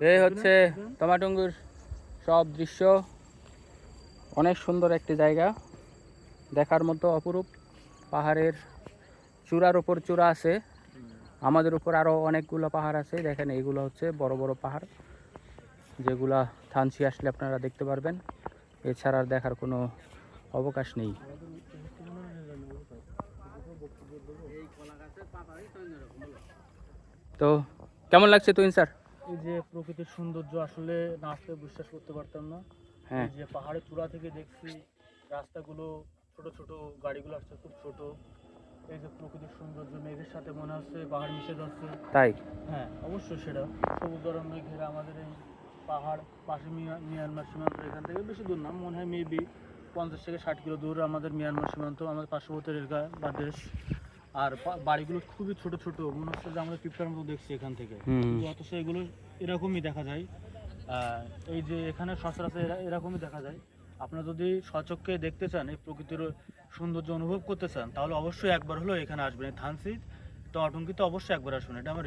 এই হচ্ছে টমাটঙ্গুর সব দৃশ্য। অনেক সুন্দর একটি জায়গা, দেখার মতো অপরূপ। পাহাড়ের চূড়ার উপর চূড়া আছে, আমাদের উপর আরো অনেকগুলো পাহাড় আছে। দেখেন এইগুলো হচ্ছে বড় বড় পাহাড়, যেগুলা থানচি আসলে আপনারা দেখতে পারবেন। এছাড়া আর দেখার কোনো অবকাশ নেই। তো কেমন লাগছে তুহিন স্যার? এই যে প্রকৃতির সৌন্দর্য আসলে না আসলে বিশ্বাস করতে পারতাম না। হ্যাঁ, এই যে পাহাড়ের চূড়া থেকে দেখছি রাস্তাগুলো ছোট ছোট, গাড়িগুলো আসছে খুব ছোট। এই যে প্রকৃতির সৌন্দর্য, মেঘের সাথে মনে হচ্ছে পাহাড় মিশে যাচ্ছে। তাই হ্যাঁ অবশ্যই সেটা সবুজ অরণ্যে ঘেরা আমাদের এই পাহাড়। পাশে মিয়ানমার সীমান্ত, এখান থেকে বেশি দূর না, মনে হয় মেবি 50 থেকে 60 কিলো দূর আমাদের মিয়ানমার সীমান্ত, আমাদের পার্শ্ববর্তী এলাকা বা দেশ। আর বাড়িগুলো খুবই ছোট ছোট, মনে হচ্ছে যে আমরা পিঁপড়ার মতো দেখছি এখান থেকে, কিন্তু অথচ এগুলো এরকমই দেখা যায়। এই যে এখানে সচরাচর এরকমই দেখা যায়। আপনারা যদি স্বচক্ষে দেখতে চান, এই প্রকৃতির সৌন্দর্য অনুভব করতে চান, তাহলে অবশ্যই একবার হলেও এখানে আসবেন। থানচি টমাটঙ্গিতে অবশ্যই একবার আসবেন, এটা আমার